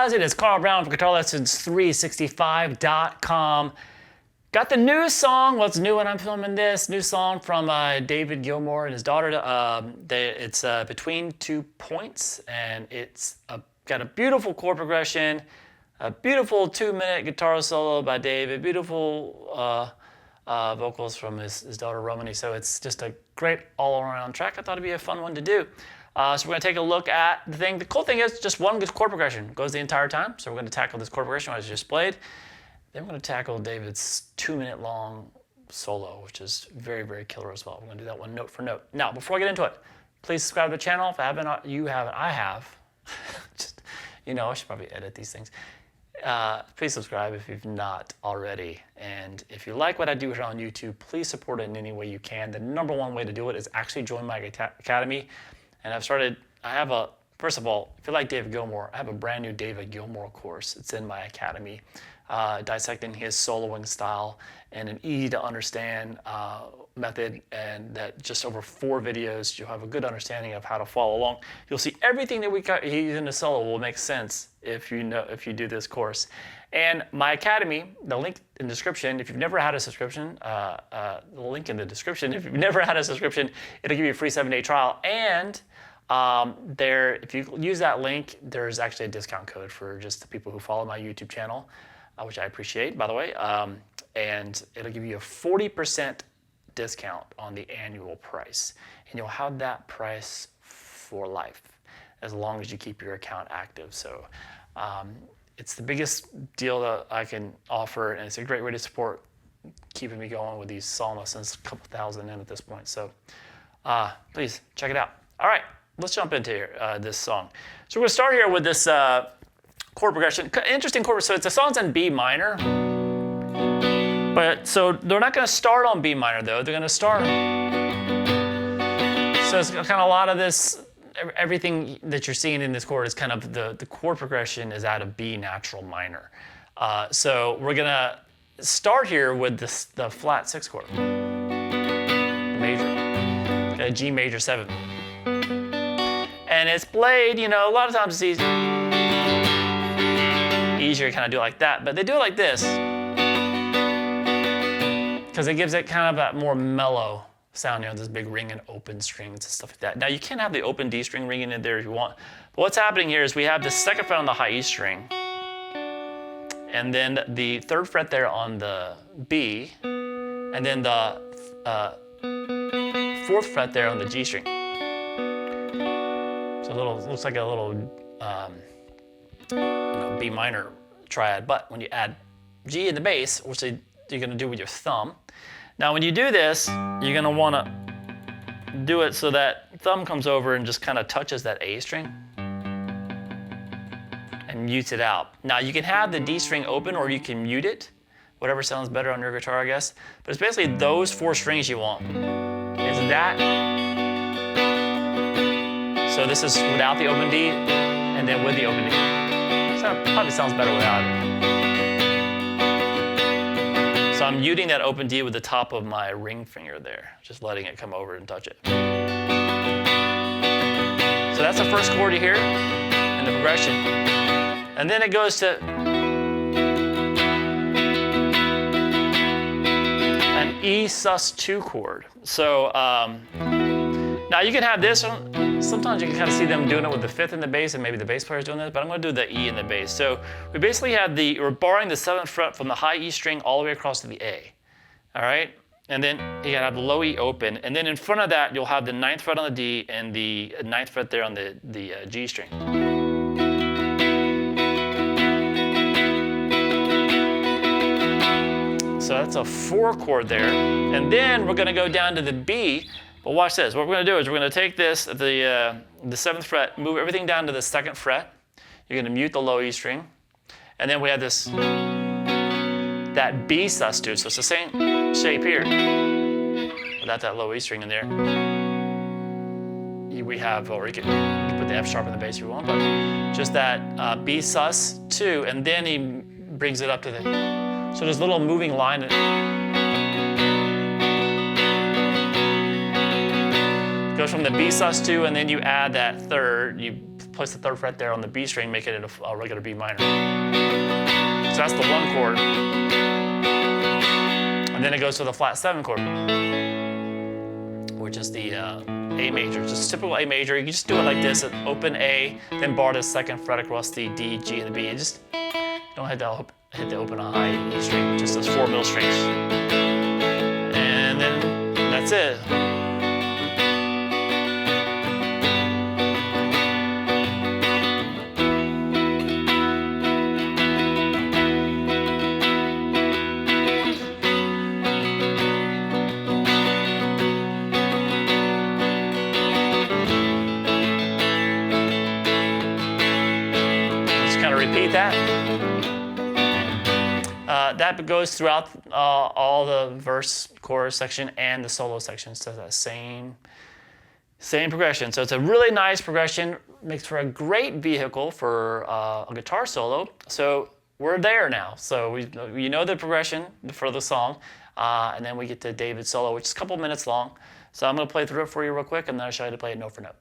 guys, it is Carl Brown from GuitarLessons365.com. Got the new song. What's new when I'm filming this? New song from David Gilmour and his daughter. It's Between 2 Points, and it's got a beautiful chord progression, a beautiful 2-minute guitar solo by David, beautiful vocals from his daughter Romany. So it's just a great all-around track. I thought it'd be a fun one to do. So we're going to take a look at the thing. The cool thing is just one good chord progression goes the entire time. So we're going to tackle this chord progression I just played. Then we're going to tackle David's 2-minute long solo, which is very, very killer as well. We're going to do that one note for note. Now, before I get into it, please subscribe to the channel. If I haven't, you haven't, I have. Just, I should probably edit these things. Please subscribe if you've not already. And if you like what I do here on YouTube, please support it in any way you can. The #1 way to do it is actually join my academy. And first of all, if you like David Gilmour, I have a brand new David Gilmour course. It's in my academy, dissecting his soloing style in an easy to understand method, and that just over 4 videos, you'll have a good understanding of how to follow along. You'll see everything that we got in the solo will make sense if you do this course. And my academy, the link in the description, if you've never had a subscription, the link in the description, if you've never had a subscription, it'll give you a free 7-day trial. And if you use that link, there's actually a discount code for just the people who follow my YouTube channel, which I appreciate, by the way. And it'll give you a 40% discount on the annual price. And you'll have that price for life, as long as you keep your account active. So it's the biggest deal that I can offer, and it's a great way to support keeping me going with these solo lessons, a couple thousand in at this point. So please check it out. All right, let's jump into this song. So we're gonna start here with this chord progression. Interesting chord. So the song's in B minor, but so they're not gonna start on B minor though. They're gonna start. So it's kind of a lot of this. Everything that you're seeing in this chord is kind of the chord progression is out of B natural minor. So we're gonna start here with the flat 6 chord, major, okay, G major 7, and it's played. A lot of times it's easier to kind of do it like that, but they do it like this because it gives it kind of that more mellow sound, this big ring and open strings and stuff like that. Now you can have the open D string ringing in there if you want, but what's happening here is we have the 2nd fret on the high E string, and then the 3rd fret there on the B, and then the 4th fret there on the G string. So looks like a little B minor triad, but when you add G in the bass, which you're going to do with your thumb. Now when you do this, you're going to want to do it so that thumb comes over and just kind of touches that A string and mutes it out. Now you can have the D string open or you can mute it, whatever sounds better on your guitar, I guess. But it's basically those 4 strings you want. Is that. So this is without the open D, and then with the open D. So it probably sounds better without it. So I'm muting that open D with the top of my ring finger there, just letting it come over and touch it. So that's the first chord you hear in the progression. And then it goes to an E sus2 chord. So now you can have this one. Sometimes you can kind of see them doing it with the 5th in the bass, and maybe the bass player's doing this, but I'm going to do the E in the bass. So we basically have we're barring the 7th fret from the high E string all the way across to the A. All right? And then you gotta have the low E open, and then in front of that you'll have the 9th fret on the D and the 9th fret there on the G string. So that's a 4 chord there. And then we're gonna go down to the B. But watch this. What we're going to do is we're going to take this, the 7th fret, move everything down to the 2nd fret. You're going to mute the low E string. And then we have that B sus2. So it's the same shape here, without that low E string in there. We have, or you can put the F sharp in the bass if you want, but just that B sus2, and then he brings it up to the, so there's a little moving line. Goes from the B sus2, and then you add that 3rd, you place the 3rd fret there on the B string, make it a regular B minor. So that's the 1 chord. And then it goes to the flat 7 chord, which is the A major, just typical A major. You can just do it like this, open A, then bar the 2nd fret across the D, G, and the B. You just don't hit the open a high E string, just those 4 middle strings. And then that's it. Repeat that. That goes throughout all the verse, chorus section, and the solo section. So that same progression. So it's a really nice progression. Makes for a great vehicle for a guitar solo. So we're there now. So you know the progression for the song, and then we get to David's solo, which is a couple minutes long. So I'm going to play through it for you real quick, and then I'll show you how to play it note for note.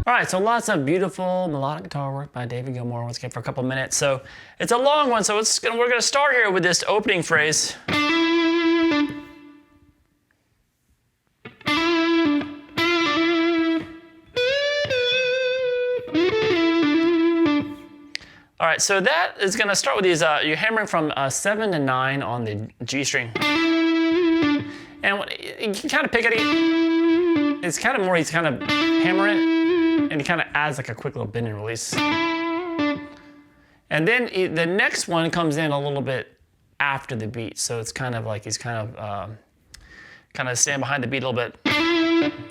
All right, so lots of beautiful melodic guitar work by David Gilmour once again for a couple minutes. So it's a long one, so we're gonna start here with this opening phrase. All right, so that is gonna start with these, you're hammering from 7 to 9 on the G string. And you can kind of pick it, it's kind of more, he's kind of hammering, and he kind of adds like a quick little bend and release. And then the next one comes in a little bit after the beat. So it's kind of like he's kind of stand behind the beat a little bit,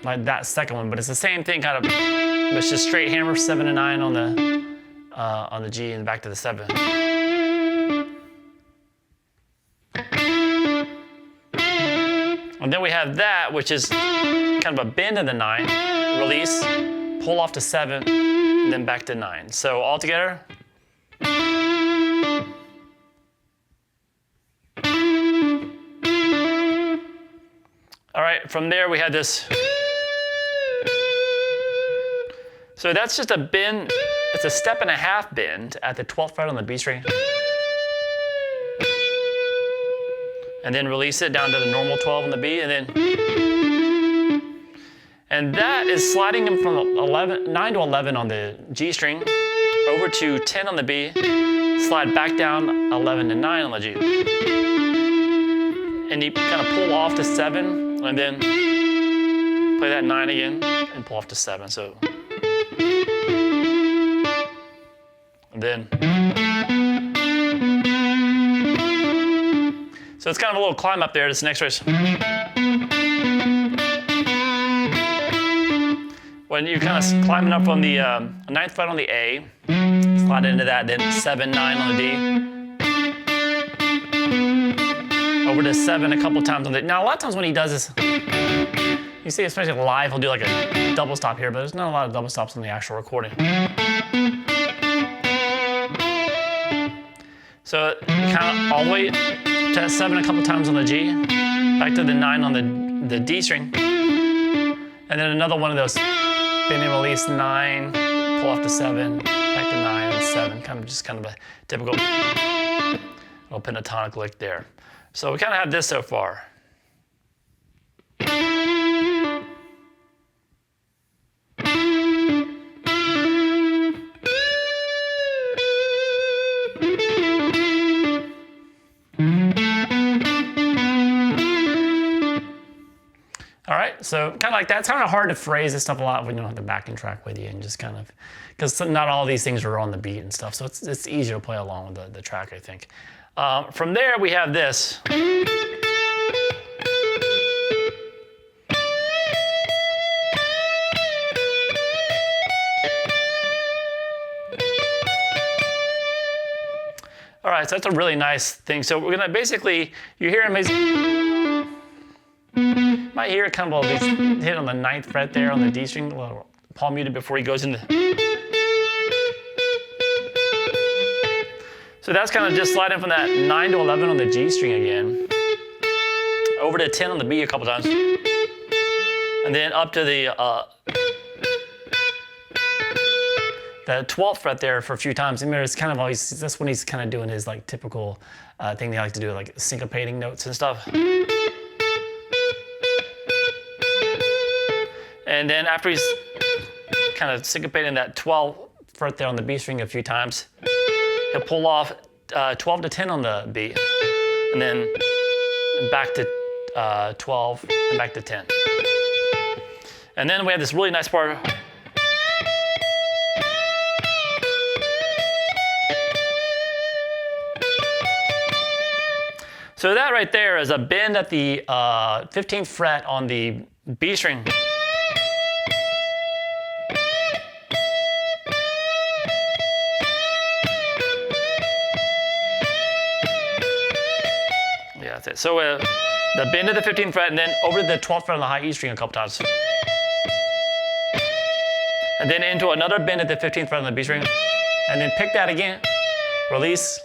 like that second one. But it's the same thing, kind of, it's just straight hammer 7 to 9 on the G and back to the 7. And then we have that, which is kind of a bend of the 9, release, pull off to 7, and then back to 9. So all together. All right, from there we had this. So that's just a bend, it's a 1.5 bend at the 12th fret on the B string. And then release it down to the normal 12 on the B, and that is sliding him from 9 to 11 on the G string, over to 10 on the B, slide back down 11 to 9 on the G. And you kind of pull off to 7, and then play that 9 again, and pull off to 7. So, and then. So it's kind of a little climb up there, this next phrase. when you're kind of climbing up from the 9th fret on the A, slide into that, then 7, 9 on the D, over to 7 a couple times on the. Now a lot of times when he does this, you see, especially live, he'll do like a double stop here, but there's not a lot of double stops on the actual recording. So kind of all the way to 7 a couple times on the G, back to the 9 on the D string, and then another one of those bend and release 9, pull off to 7, back to 9 and 7, kind of a typical little pentatonic lick there. So we kind of have this so far. All right, so kind of like that. It's kind of hard to phrase this stuff a lot when you don't have the backing track with you and just kind of, because not all these things are on the beat and stuff, so it's easier to play along with the track, I think. From there, we have this. All right, so that's a really nice thing. So we're gonna basically, you hear him, you might hear it kind of hit on the 9th fret there on the D string, a little palm muted before he goes into. So that's kind of just sliding from that 9 to 11 on the G string again, over to 10 on the B a couple times, and then up to the 12th fret there for a few times. I mean, it's kind of always, that's when he's kind of doing his like typical thing they like to do, like syncopating notes and stuff. And then after he's kind of syncopating that 12th fret there on the B string a few times, he'll pull off 12 to 10 on the B, and then back to 12 and back to 10. And then we have this really nice part. So that right there is a bend at the 15th fret on the B string. Yeah, that's it. So the bend at the 15th fret, and then over to the 12th fret on the high E string a couple times. And then into another bend at the 15th fret on the B string, and then pick that again, release,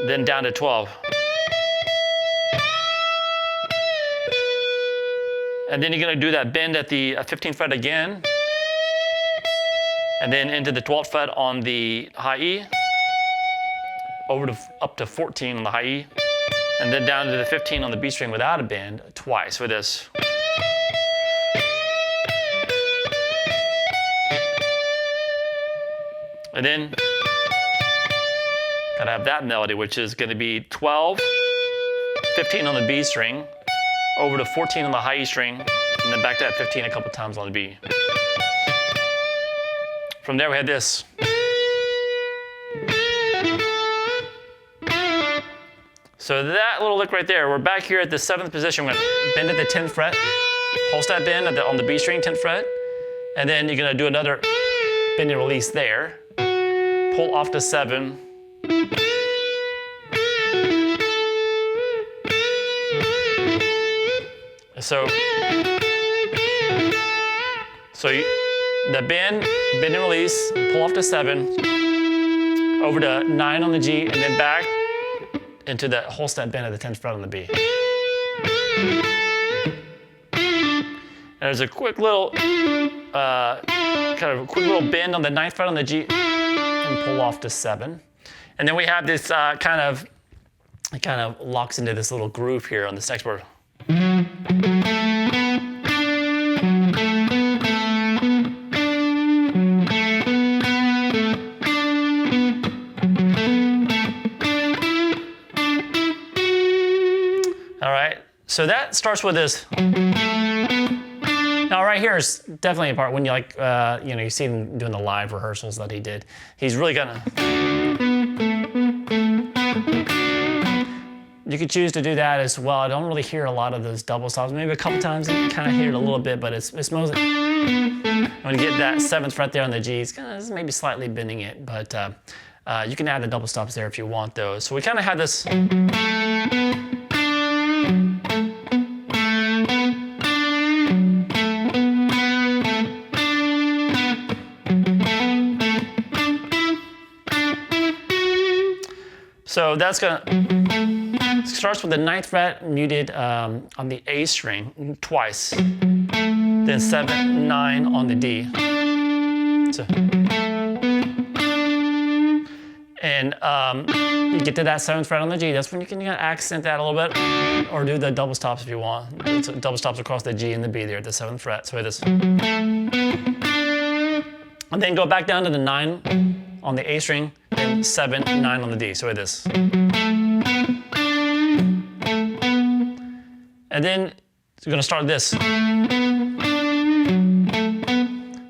then down to 12. And then you're gonna do that bend at the 15th fret again, and then into the 12th fret on the high E, over to up to 14 on the high E, and then down to the 15 on the B string without a bend twice with this. And then gotta have that melody, which is gonna be 12, 15 on the B string, over to 14 on the high E string, and then back to that 15 a couple times on the B. From there we had this. So that little lick right there, we're back here at the 7th position. We're gonna bend at the 10th fret, pulse that bend on the B string, 10th fret, and then you're gonna do another bend and release there, pull off to 7, So the bend and release, pull off to 7, over to 9 on the G, and then back into that whole step bend at the 10th fret on the B. And there's a quick little, kind of a quick little bend on the 9th fret on the G, and pull off to 7. And then we have this it kind of locks into this little groove here on this next word. All right, so that starts with this. Now right here is definitely a part when you you see him doing the live rehearsals that he did. He's really gonna. You could choose to do that as well. I don't really hear a lot of those double stops. Maybe a couple times you kind of hear it a little bit, but it's mostly. When you get that 7th fret there on the G, it's maybe slightly bending it, but you can add the double stops there if you want those. So we kind of have this. So that's gonna starts with the 9th fret muted on the A string twice, then 7, 9 on the D. So, and you get to that 7th fret on the G. That's when you can accent that a little bit, or do the double stops if you want. It's double stops across the G and the B there at the 7th fret. So it is, and then go back down to the 9 on the A string, then 7, 9 on the D. So it is. And then we're going to start this.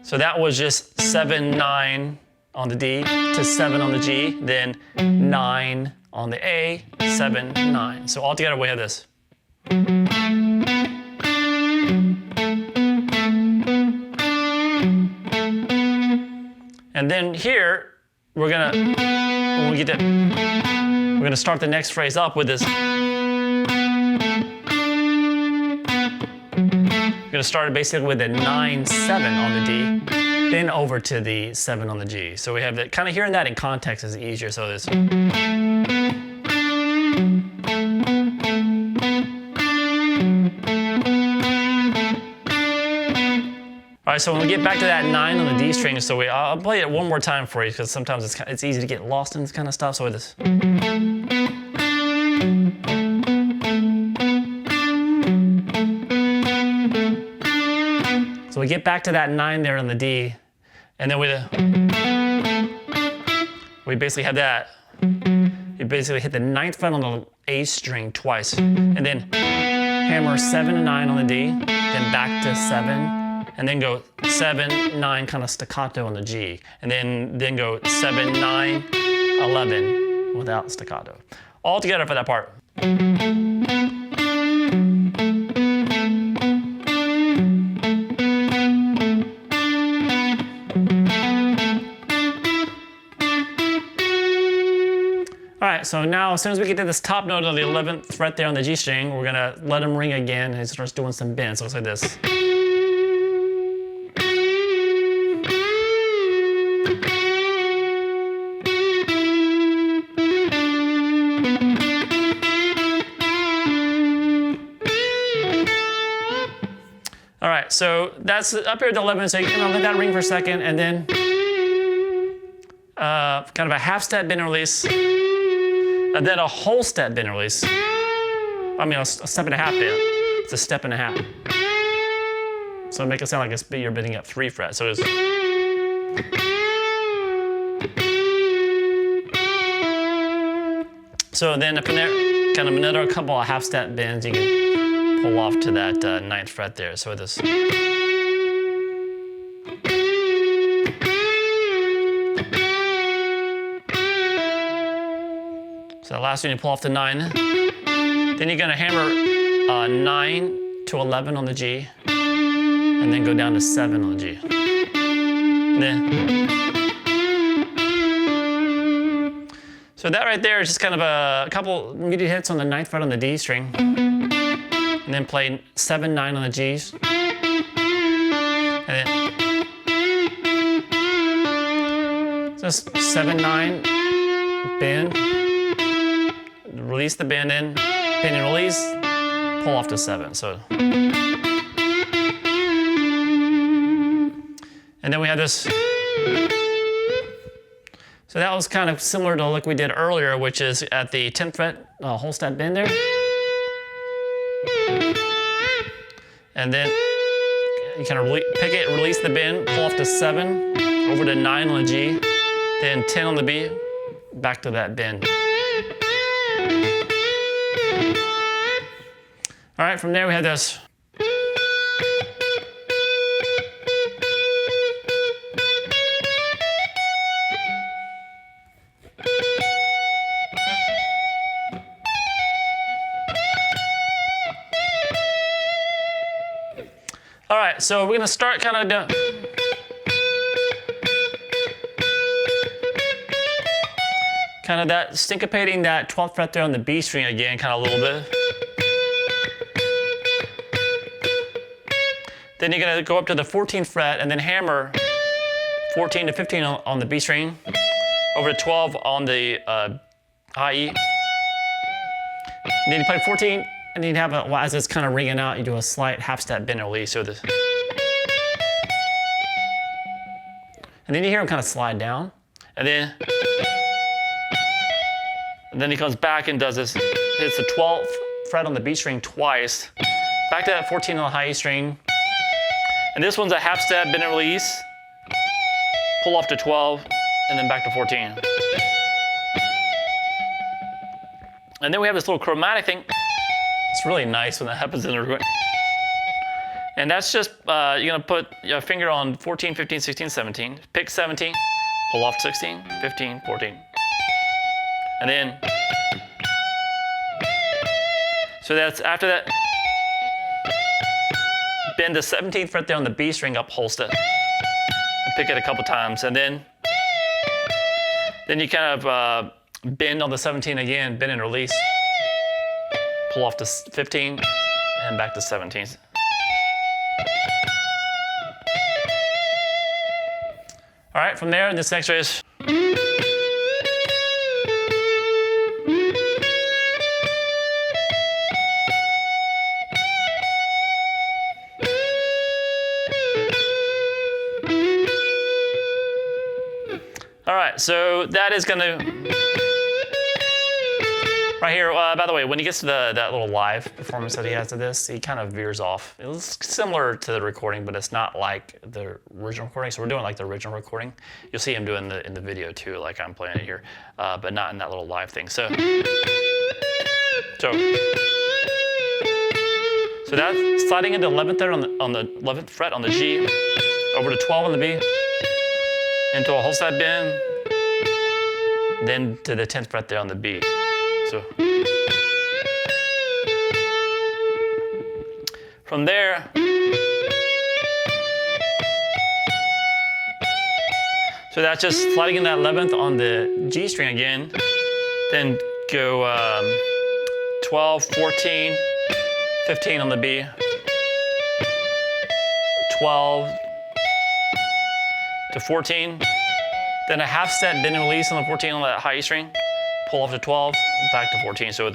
So that was just 7, 9 on the D to 7 on the G, then 9 on the A, 7, 9. So all together we have this. And then here, we're gonna, when we get to, we're gonna start the next phrase up with this. We're gonna start it basically with a 9, 7 on the D, then over to the 7 on the G. So we have that, kind of hearing that in context is easier. So this. All right, so when we get back to that 9 on the D string, so I'll play it one more time for you because sometimes it's easy to get lost in this kind of stuff. So with this. So we get back to that 9 there on the D, and then we basically have that. You basically hit the 9th fret on the A string twice, and then hammer 7 and 9 on the D, then back to 7. And then go 7, 9, kind of staccato on the G. And then go 7, 9, 11 without staccato. All together for that part. All right, so now as soon as we get to this top note of the 11th fret there on the G string, we're gonna let them ring again and it starts doing some bends. So it's like this. All right, so that's up here at the 11th, so you can let that ring for a second, and then kind of a half step bend and release, and then a whole step bend and release. I mean, a step and a half bend. It's a step and a half. So make it sound like you're bending up 3 frets. So it's. So then from there, kind of another couple of half step bends you can pull off to that 9th fret there. So this. So the last one you pull off the 9. Then you're gonna hammer 9 to 11 on the G, and then go down to 7 on the G. So that right there is just kind of a couple muted hits on the 9th fret on the D string. And then play 7, 9 on the G's. And then just 7, 9, bend, release the bend in, bend and release, pull off to 7. So, and then we have this. So that was kind of similar to like we did earlier, which is at the 10th fret, whole step bend there. And then you kind of pick it, release the bend, pull off to 7, over to 9 on the G, then 10 on the B, back to that bend. All right, from there we have this. All right, so we're gonna start kind of doing. kind of that syncopating that 12th fret there on the B string again, kind of a little bit. Then you're gonna go up to the 14th fret and then hammer 14 to 15 on the B string, over to 12 on the high E. And then you play 14, and then you have as it's kind of ringing out, you do a slight half step bend and release. So this, and then you hear him kind of slide down, and then he comes back and does this, hits the 12th fret on the B string twice, back to that 14 on the high E string, and this one's a half step bend and release, pull off to 12, and then back to 14. And then we have this little chromatic thing. It's really nice when that happens in the recording. And that's just, you're gonna put your finger on 14, 15, 16, 17, pick 17, pull off 16, 15, 14. And then, so that's after that, bend the 17th fret there on the B string up whole step. And pick it a couple times. And then you kind of bend on the 17 again, bend and release. Pull off to 15 and back to 17. All right, from there, this next is. All right, so that is gonna, right here, by the way, when he gets to that little live performance that he has of this, he kind of veers off. It was similar to the recording, but it's not like the original recording. So we're doing like the original recording. You'll see him doing in the video too, like I'm playing it here, but not in that little live thing. So that's sliding into 11th there on the 11th fret on the G, over to 12 on the B, into a whole step bend, then to the 10th fret there on the B. So from there, so that's just sliding in that 11th on the G string again, then go 12, 14, 15 on the B, 12 to 14, then a half step bend and release on the 14 on that high E string, pull off to 12, back to 14. So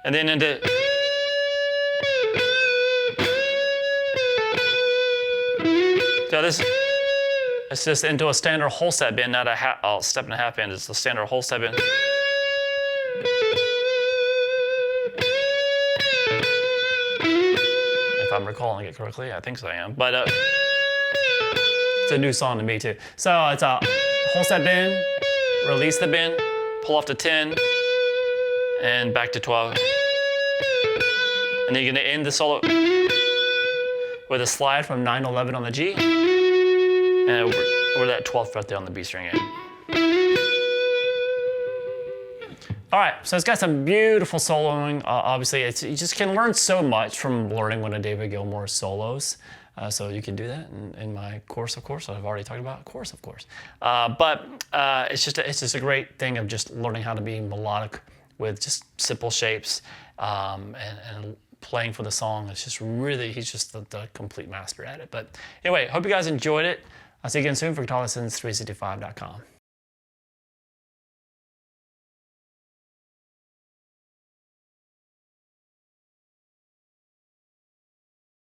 and then into, so this, it's just into a standard whole step bend, not a step and a half bend, it's a standard whole step bend. If I'm recalling it correctly, I think so I am, but it's a new song to me too. So it's a whole step bend, release the bend, pull off to 10, and back to 12. And then you're gonna end the solo with a slide from 9 to 11 on the G, and over that 12th fret there on the B string again. All right, so it's got some beautiful soloing. Obviously, you just can learn so much from learning one of David Gilmour's solos. So you can do that in my course, of course. I've already talked about course, of course. But it's just a great thing of just learning how to be melodic with just simple shapes and playing for the song. It's just really, he's just the complete master at it. But anyway, hope you guys enjoyed it. I'll see you again soon for GuitarLessons365.com.